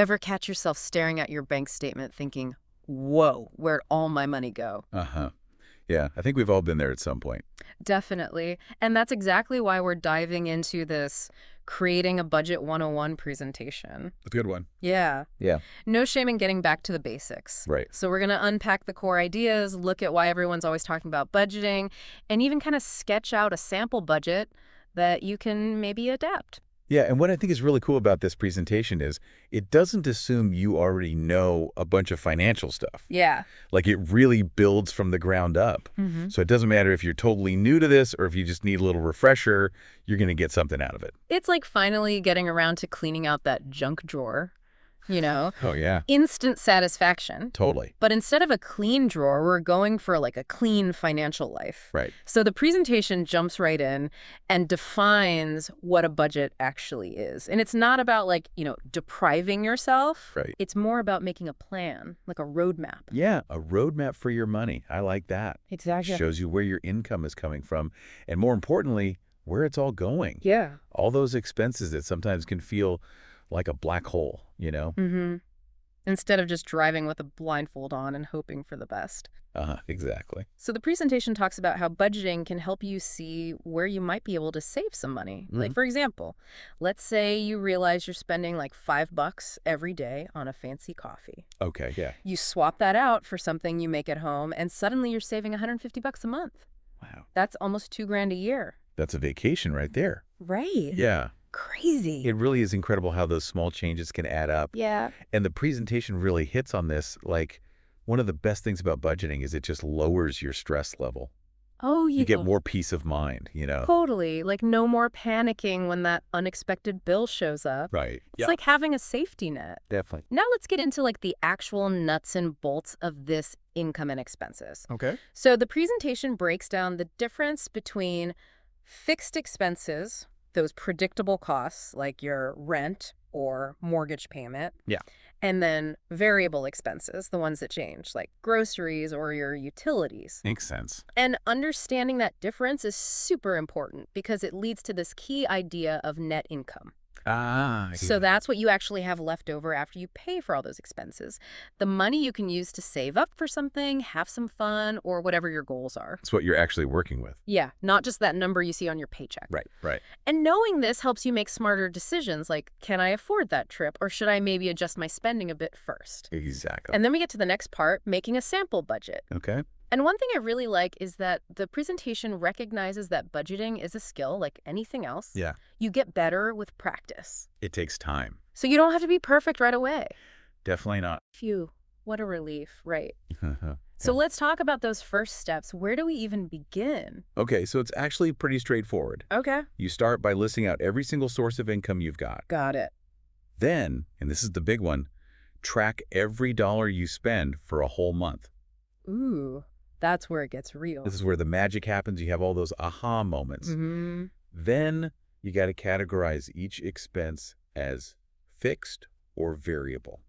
Ever catch yourself staring at your bank statement thinking, whoa, where'd all my money go? Uh-huh. Yeah, I think we've all been there at some point. Definitely. And that's exactly why we're diving into this Creating a Budget 101 presentation. A good one. Yeah. Yeah. No shame in getting back to the basics. Right. So we're going to unpack the core ideas, look at why everyone's always talking about budgeting, and even kind of sketch out a sample budget that you can maybe adapt. Yeah, and what I think is really cool about this presentation is it doesn't assume you already know a bunch of financial stuff. Yeah. Like it really builds from the ground up. So it doesn't matter if you're totally new to this or if you just need a little refresher, you're going to get something out of it. It's like finally getting around to cleaning out that junk drawer, Oh, yeah. instant satisfaction. Totally. But instead of a clean drawer, we're going for like a clean financial life. Right. So the presentation jumps right in and defines what a budget actually is. And it's not about like, depriving yourself. Right. It's more about making a plan, like a roadmap. Yeah, a roadmap for your money. I like that. Exactly. Shows you where your income is coming from, and more importantly, where it's all going. Yeah. All those expenses that sometimes can feel like a black hole, Mm-hmm. Instead of just driving with a blindfold on and hoping for the best. Exactly. So the presentation talks about how budgeting can help you see where you might be able to save some money. Like, for example, let's say you realize you're spending like $5 every day on a fancy coffee. Okay, yeah. You swap that out for something you make at home, and suddenly you're saving $150 a month. Wow. That's almost $2,000 a year. That's a vacation right there. Right. Yeah. Crazy. It really is incredible how those small changes can add up. Yeah. And the presentation really hits on this. Like, one of the best things about budgeting is it just lowers your stress level. Oh, You get more peace of mind, Totally. Like no more panicking when that unexpected bill shows up. Right. It's like having a safety net. Definitely. Now let's get into like the actual nuts and bolts of this income and expenses. Okay. So the presentation breaks down the difference between fixed expenses, those predictable costs like your rent or mortgage payment. Yeah. And then variable expenses, the ones that change, like groceries or your utilities. Makes sense. And understanding that difference is super important because it leads to this key idea of net income. So that's what you actually have left over after you pay for all those expenses. The money you can use to save up for something, have some fun, or whatever your goals are. It's what you're actually working with. Yeah, not just that number you see on your paycheck. Right, right. And knowing this helps you make smarter decisions like, can I afford that trip, or should I maybe adjust my spending a bit first? Exactly. And then we get to the next part, making a sample budget. Okay. And one thing I really like is that the presentation recognizes that budgeting is a skill like anything else. Yeah. You get better with practice. It takes time. So you don't have to be perfect right away. Definitely not. Phew, what a relief, right? So let's talk about those first steps. Where do we even begin? Okay, so it's actually pretty straightforward. Okay. You start by listing out every single source of income you've got. Got it. Then, and this is the big one, track every dollar you spend for a whole month. Ooh, that's where it gets real. This is where the magic happens. You have all those aha moments. Mm-hmm. Then you got to categorize each expense as fixed or variable.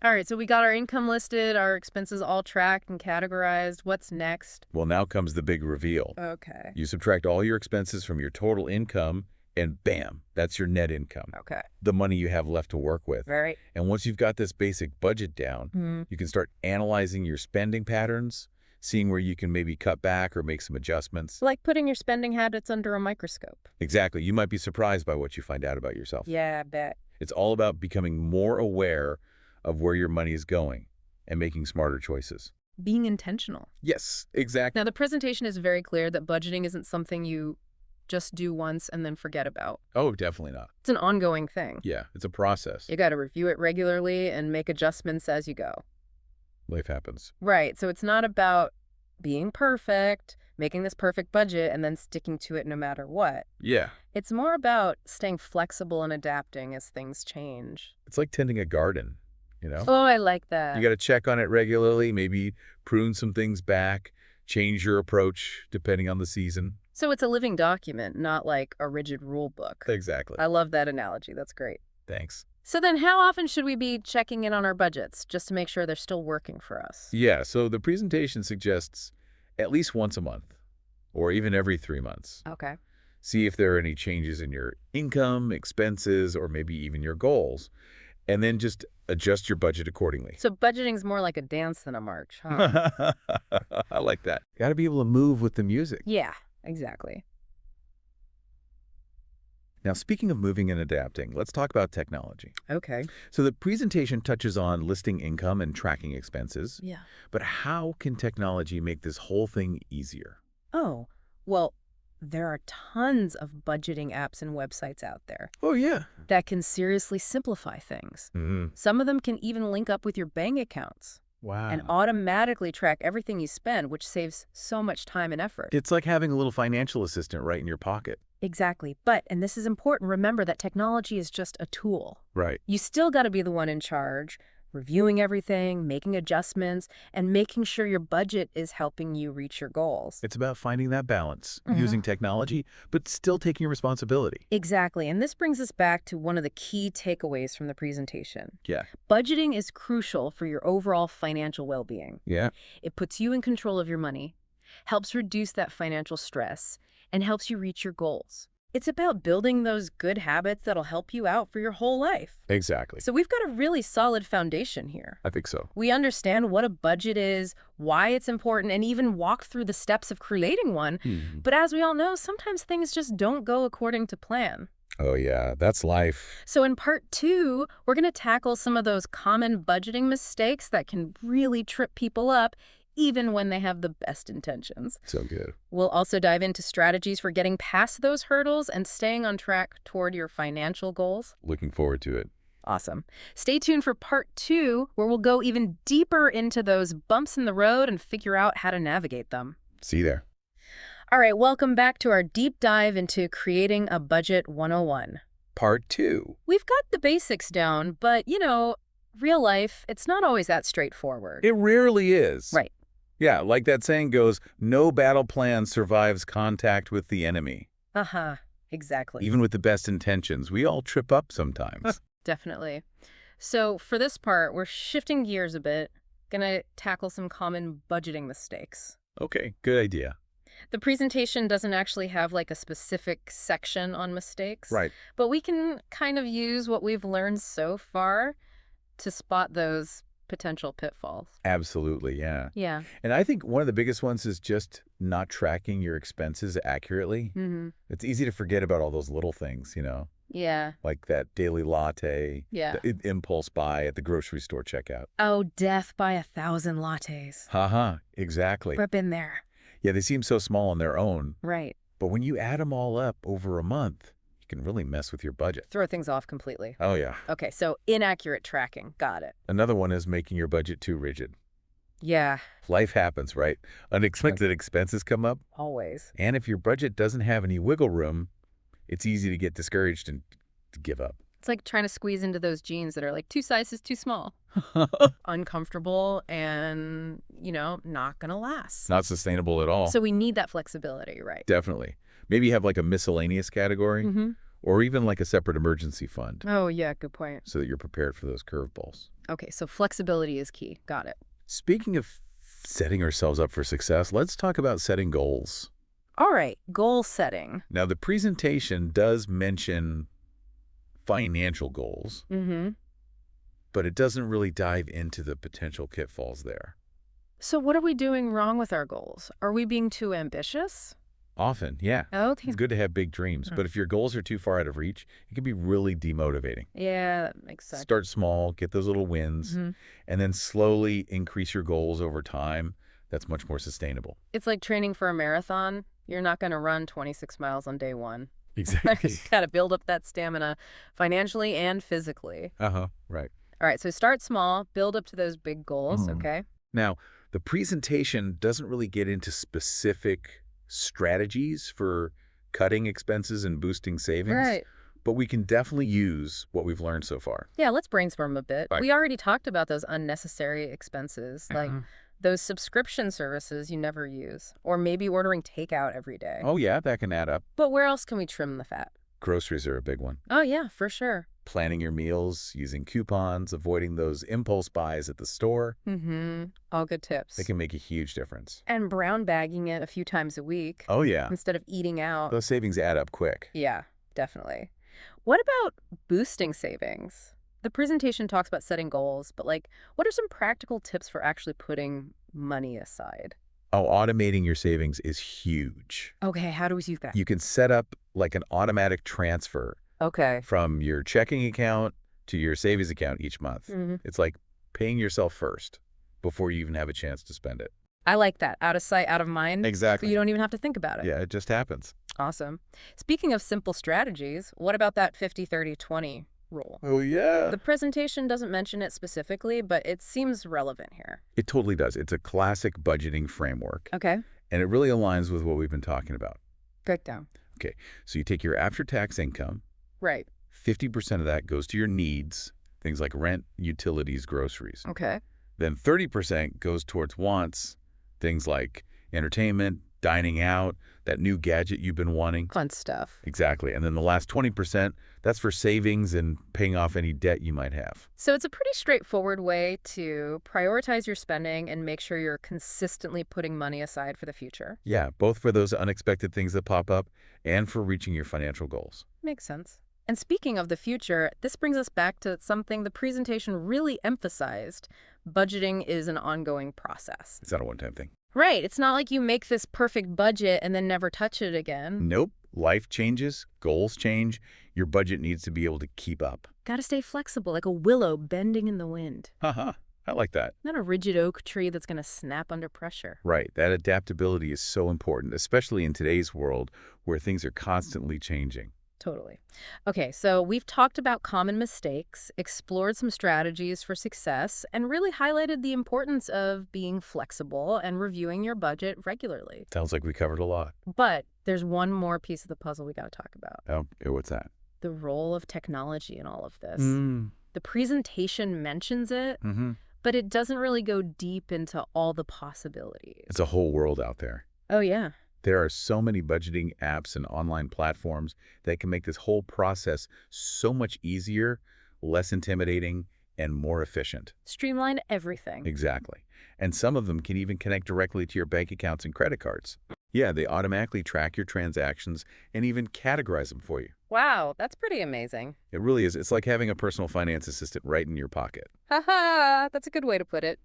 All right, so we got our income listed, our expenses all tracked and categorized. What's next? Well, now comes the big reveal. Okay. You subtract all your expenses from your total income, and bam, that's your net income, Okay. the money you have left to work with. Right. And once you've got this basic budget down, you can start analyzing your spending patterns, seeing where you can maybe cut back or make some adjustments. Like putting your spending habits under a microscope. Exactly. You might be surprised by what you find out about yourself. Yeah, I bet. It's all about becoming more aware of where your money is going and making smarter choices. Being intentional. Yes, exactly. Now, the presentation is very clear that budgeting isn't something you just do once and then forget about. Oh, definitely not. It's an ongoing thing. Yeah, it's a process. You got to review it regularly and make adjustments as you go. Life happens. Right. So it's not about being perfect, making this perfect budget, and then sticking to it no matter what. Yeah. It's more about staying flexible and adapting as things change. It's like tending a garden, Oh, I like that. You got to check on it regularly, maybe prune some things back, change your approach depending on the season. So it's a living document, not like a rigid rule book. Exactly. I love that analogy. That's great. Thanks. So then how often should we be checking in on our budgets just to make sure they're still working for us? Yeah, so the presentation suggests at least once a month or even every 3 months. Okay. See if there are any changes in your income, expenses, or maybe even your goals. And then just adjust your budget accordingly. So budgeting's more like a dance than a march, huh? I like that. Got to be able to move with the music. Yeah, exactly. Now, speaking of moving and adapting, let's talk about technology. Okay. So the presentation touches on listing income and tracking expenses. Yeah. But how can technology make this whole thing easier? Oh, well, there are tons of budgeting apps and websites out there Oh, yeah. that can seriously simplify things. Mm-hmm. Some of them can even link up with your bank accounts Wow. and automatically track everything you spend, which saves so much time and effort. It's like having a little financial assistant right in your pocket. Exactly. But, and this is important, remember that technology is just a tool. Right. You still got to be the one in charge, reviewing everything, making adjustments, and making sure your budget is helping you reach your goals. It's about finding that balance, using technology, but still taking responsibility. Exactly. And this brings us back to one of the key takeaways from the presentation. Yeah. Budgeting is crucial for your overall financial well-being. Yeah. It puts you in control of your money, helps reduce that financial stress, and helps you reach your goals. It's about building those good habits that'll help you out for your whole life. Exactly. So we've got a really solid foundation here. I think so. We understand what a budget is, why it's important, and even walk through the steps of creating one. But as we all know, sometimes things just don't go according to plan. Oh, yeah. That's life. So in part 2, we're going to tackle some of those common budgeting mistakes that can really trip people up, even when they have the best intentions. So good. We'll also dive into strategies for getting past those hurdles and staying on track toward your financial goals. Looking forward to it. Awesome. Stay tuned for part 2, where we'll go even deeper into those bumps in the road and figure out how to navigate them. See you there. All right, welcome back to our deep dive into creating a budget 101. Part 2. We've got the basics down, but, you know, real life, it's not always that straightforward. It rarely is. Right. Yeah, like that saying goes, no battle plan survives contact with the enemy. Uh-huh, exactly. Even with the best intentions, we all trip up sometimes. Definitely. So for this part, we're shifting gears a bit, gonna tackle some common budgeting mistakes. Okay, good idea. The presentation doesn't actually have like a specific section on mistakes. Right. But we can kind of use what we've learned so far to spot those potential pitfalls. Absolutely, yeah. Yeah. And I think one of the biggest ones is just not tracking your expenses accurately. Mm-hmm. It's easy to forget about all those little things, you know, Yeah. like that daily latte, Yeah. the impulse buy at the grocery store checkout. Oh, death by 1,000 lattes. Haha, exactly. We've been there. Yeah, they seem so small on their own, Right. but when you add them all up over a month, you can really mess with your budget. Throw things off completely. Oh, yeah. Okay, so inaccurate tracking. Got it. Another one is making your budget too rigid. Yeah, Life happens, right? Unexpected expenses come up. always. And if your budget doesn't have any wiggle room, it's easy to get discouraged and to give up. It's like trying to squeeze into those jeans that are like 2 sizes too small. Uncomfortable and, you know, not going to last. Not sustainable at all. So we need that flexibility, right? Definitely. Maybe you have like a miscellaneous category Mm-hmm. or even like a separate emergency fund Oh, yeah, good point. so that you're prepared for those curveballs. Okay, so flexibility is key. Got it. Speaking of setting ourselves up for success, let's talk about setting goals. All right, goal setting. Now, the presentation does mention financial goals, Mm-hmm. but it doesn't really dive into the potential pitfalls there. So what are we doing wrong with our goals? Are we being too ambitious? Often, yeah. Okay. It's good to have big dreams, but if your goals are too far out of reach, it can be really demotivating. Yeah, that makes sense. Start small, get those little wins, Mhm. and then slowly increase your goals over time. That's much more sustainable. It's like training for a marathon. You're not going to run 26 miles on day 1. Exactly. You got to build up that stamina financially and physically. Uh-huh, right. All right, so start small, build up to those big goals, okay? Now, the presentation doesn't really get into specific strategies for cutting expenses and boosting savings, Right. but we can definitely use what we've learned so far. Yeah, let's brainstorm a bit. Right. We already talked about those unnecessary expenses, like those subscription services you never use, or maybe ordering takeout every day. Oh, yeah, that can add up. But where else can we trim the fat? Groceries are a big one. Oh, yeah, for sure. Planning your meals, using coupons, avoiding those impulse buys at the store. Mm-hmm. All good tips. They can make a huge difference. And brown bagging it a few times a week Oh, yeah. instead of eating out. Those savings add up quick. Yeah, definitely. What about boosting savings? The presentation talks about setting goals, but like, what are some practical tips for actually putting money aside? Oh, automating your savings is huge. Okay, how do we do that? You can set up like an automatic transfer Okay. from your checking account to your savings account each month. Hmm. It's like paying yourself first before you even have a chance to spend it. I like that. Out of sight, out of mind. So Exactly. you don't even have to think about it. Yeah, it just happens. Awesome. Speaking of simple strategies, what about that 50-30-20 rule? Oh, yeah. The presentation doesn't mention it specifically, but it seems relevant here. It totally does. It's a classic budgeting framework, Okay. and it really aligns with what we've been talking about. Breakdown. Okay, so you take your after-tax income, Right. 50% of that goes to your needs, things like rent, utilities, groceries. Okay. Then 30% goes towards wants, things like entertainment, dining out, that new gadget you've been wanting. Fun stuff. Exactly. And then the last 20%, that's for savings and paying off any debt you might have. So it's a pretty straightforward way to prioritize your spending and make sure you're consistently putting money aside for the future. Yeah, both for those unexpected things that pop up and for reaching your financial goals. Makes sense. And speaking of the future, this brings us back to something the presentation really emphasized. Budgeting is an ongoing process. It's not a one-time thing. Right. It's not like you make this perfect budget and then never touch it again. Nope. Life changes, goals change. Your budget needs to be able to keep up. Gotta stay flexible, like a willow bending in the wind. Haha, I like that. Not a rigid oak tree that's gonna snap under pressure. Right. That adaptability is so important, especially in today's world where things are constantly changing. Totally. Okay, so we've talked about common mistakes, explored some strategies for success, and really highlighted the importance of being flexible and reviewing your budget regularly. Sounds like we covered a lot. But there's one more piece of the puzzle we got to talk about. Oh, what's that? The role of technology in all of this. Mm. The presentation mentions it, but it doesn't really go deep into all the possibilities. It's a whole world out there. Oh, yeah. There are so many budgeting apps and online platforms that can make this whole process so much easier, less intimidating, and more efficient. Streamline everything. Exactly. And some of them can even connect directly to your bank accounts and credit cards. Yeah, they automatically track your transactions and even categorize them for you. Wow, that's pretty amazing. It really is. It's like having a personal finance assistant right in your pocket. Haha, that's a good way to put it.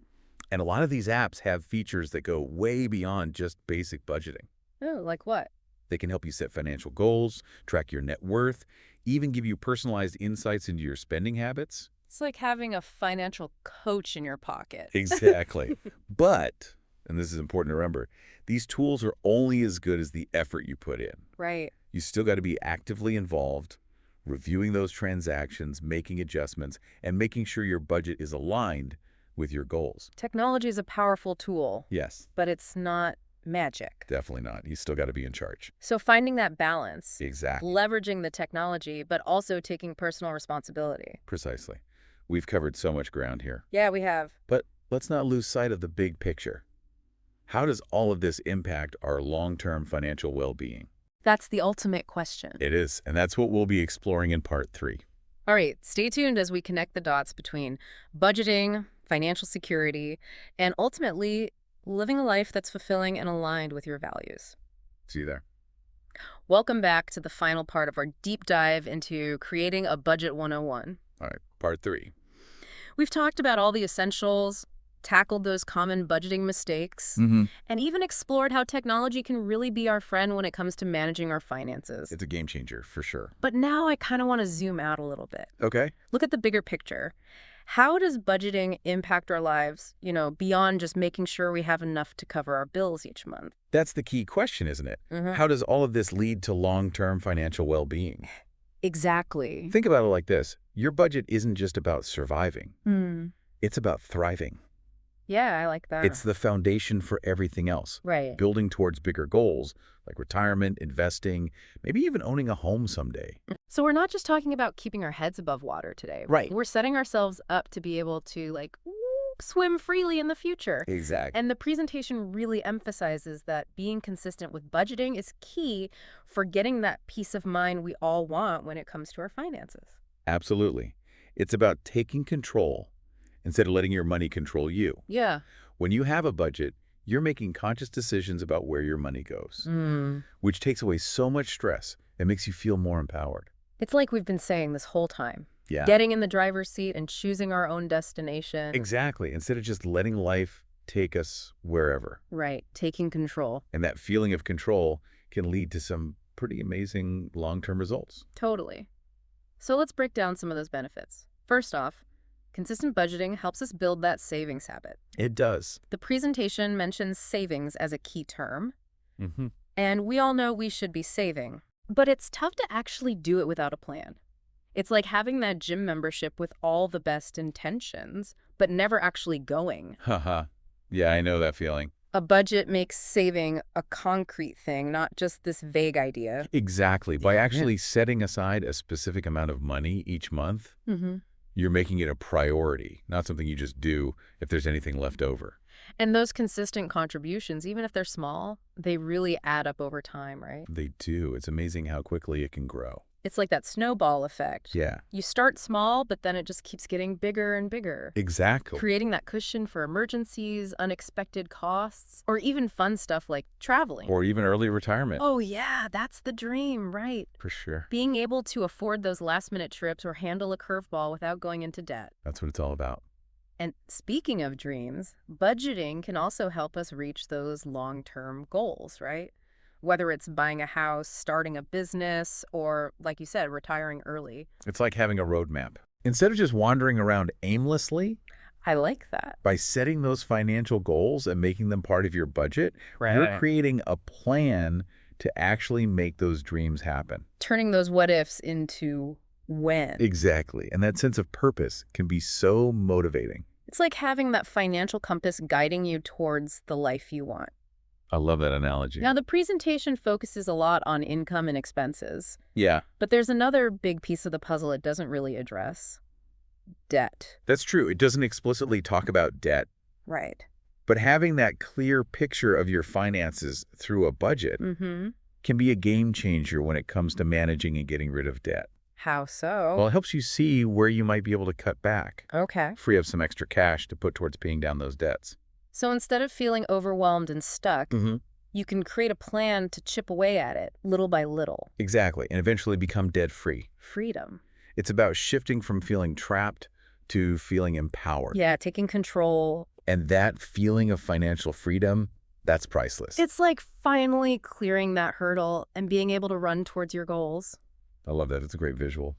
And a lot of these apps have features that go way beyond just basic budgeting. Oh, like what? They can help you set financial goals, track your net worth, even give you personalized insights into your spending habits. It's like having a financial coach in your pocket. Exactly. But, and this is important to remember, these tools are only as good as the effort you put in. Right. You still got to be actively involved, reviewing those transactions, making adjustments, and making sure your budget is aligned with your goals. Technology is a powerful tool. Yes. But it's not magic. Definitely not. You still got to be in charge. So finding that balance. Exactly. Leveraging the technology, but also taking personal responsibility. Precisely. We've covered so much ground here. Yeah, we have. But let's not lose sight of the big picture. How does all of this impact our long-term financial well-being? That's the ultimate question. It is, and that's what we'll be exploring in part 3. All right, stay tuned as we connect the dots between budgeting, financial security, and ultimately living a life that's fulfilling and aligned with your values. See you there. Welcome back to the final part of our deep dive into creating a budget 101. All right, part 3. We've talked about all the essentials, tackled those common budgeting mistakes, and even explored how technology can really be our friend when it comes to managing our finances. It's a game changer, for sure. But now I kind of want to zoom out a little bit. Okay. Look at the bigger picture. How does budgeting impact our lives, beyond just making sure we have enough to cover our bills each month? That's the key question, isn't it? How does all of this lead to long-term financial well-being? Exactly. Think about it like this. Your budget isn't just about surviving. It's about thriving. Yeah, I like that. It's the foundation for everything else. Right. Building towards bigger goals, like retirement, investing, maybe even owning a home someday. So we're not just talking about keeping our heads above water today. Right. We're setting ourselves up to be able to, swim freely in the future. Exactly. And the presentation really emphasizes that being consistent with budgeting is key for getting that peace of mind we all want when it comes to our finances. Absolutely. It's about taking control instead of letting your money control you. Yeah. When you have a budget, you're making conscious decisions about where your money goes, which takes away so much stress and makes you feel more empowered. It's like we've been saying this whole time. Yeah. Getting in the driver's seat and choosing our own destination. Exactly. Instead of just letting life take us wherever. Right. Taking control. And that feeling of control can lead to some pretty amazing long-term results. Totally. So let's break down some of those benefits. First off, consistent budgeting helps us build that savings habit. It does. The presentation mentions savings as a key term, Mm-hmm. and we all know we should be saving. But it's tough to actually do it without a plan. It's like having that gym membership with all the best intentions, but never actually going. Haha. Yeah, I know that feeling. A budget makes saving a concrete thing, not just this vague idea. Exactly. By actually setting aside a specific amount of money each month, you're making it a priority, not something you just do if there's anything left over. And those consistent contributions, even if they're small, they really add up over time, right? They do. It's amazing how quickly it can grow. It's like that snowball effect. Yeah. You start small, but then it just keeps getting bigger and bigger. Exactly. Creating that cushion for emergencies, unexpected costs, or even fun stuff like traveling. Or even early retirement. Oh yeah, that's the dream, right? For sure. Being able to afford those last-minute trips or handle a curveball without going into debt. That's what it's all about. And speaking of dreams, budgeting can also help us reach those long-term goals, right? Whether it's buying a house, starting a business, or, like you said, retiring early. It's like having a roadmap. Instead of just wandering around aimlessly, I like that. by setting those financial goals and making them part of your budget, you're creating a plan to actually make those dreams happen. Turning those what-ifs into when. Exactly. And that sense of purpose can be so motivating. It's like having that financial compass guiding you towards the life you want. I love that analogy. Now, the presentation focuses a lot on income and expenses. Yeah, But there's another big piece of the puzzle it doesn't really address. Debt. that's true. It doesn't explicitly talk about debt, Right. but having that clear picture of your finances through a budget can be a game changer when it comes to managing and getting rid of debt. How so? Well, it helps you see where you might be able to cut back, Okay. free up some extra cash to put towards paying down those debts. So instead of feeling overwhelmed and stuck, you can create a plan to chip away at it little by little. Exactly, and eventually become debt-free. Freedom. It's about shifting from feeling trapped to feeling empowered. Yeah, taking control. And that feeling of financial freedom, that's priceless. It's like finally clearing that hurdle and being able to run towards your goals. I love that. It's a great visual.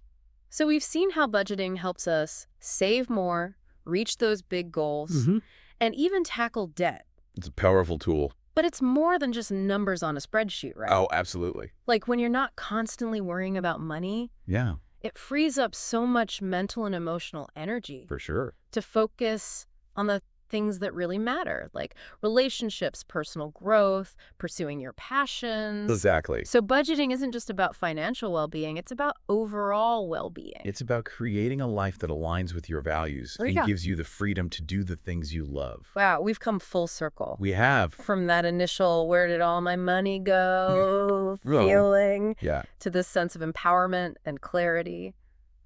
So we've seen how budgeting helps us save more, reach those big goals, and even tackle debt. It's a powerful tool. But it's more than just numbers on a spreadsheet, right? Oh, absolutely. Like when you're not constantly worrying about money, Yeah, it frees up so much mental and emotional energy for sure. to focus on the things that really matter, like relationships, personal growth, pursuing your passions. Exactly. So budgeting isn't just about financial well-being, it's about overall well-being. It's about creating a life that aligns with your values and gives you the freedom to do the things you love. Wow, we've come full circle. We have. From that initial, where did all my money go Well, feeling, Yeah. to this sense of empowerment and clarity.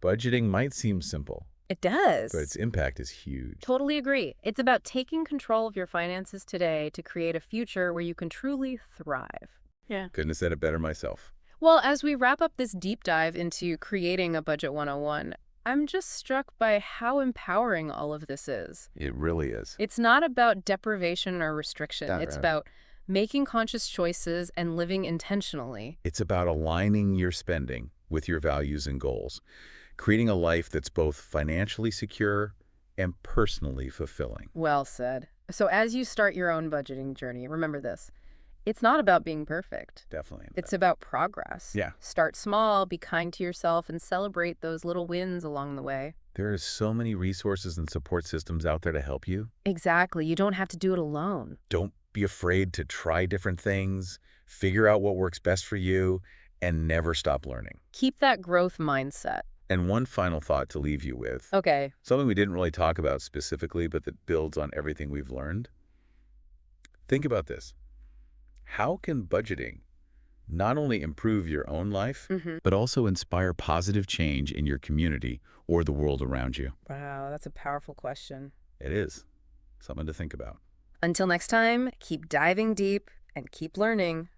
Budgeting might seem simple, It does. but its impact is huge. Totally agree. It's about taking control of your finances today to create a future where you can truly thrive. Yeah. Couldn't have said it better myself. Well, as we wrap up this deep dive into creating a Budget 101, I'm just struck by how empowering all of this is. It really is. It's not about deprivation or restriction. That's It's right. about making conscious choices and living intentionally. It's about aligning your spending with your values and goals, creating a life that's both financially secure and personally fulfilling. Well said. So as you start your own budgeting journey, remember this. It's not about being perfect. Definitely. It's about progress. Yeah. Start small, be kind to yourself, and celebrate those little wins along the way. There are so many resources and support systems out there to help you. Exactly. You don't have to do it alone. Don't be afraid to try different things, figure out what works best for you, and never stop learning. Keep that growth mindset. And one final thought to leave you with, Okay. something we didn't really talk about specifically, but that builds on everything we've learned. Think about this. How can budgeting not only improve your own life, but also inspire positive change in your community or the world around you? Wow, that's a powerful question. It is something to think about. Until next time, keep diving deep and keep learning.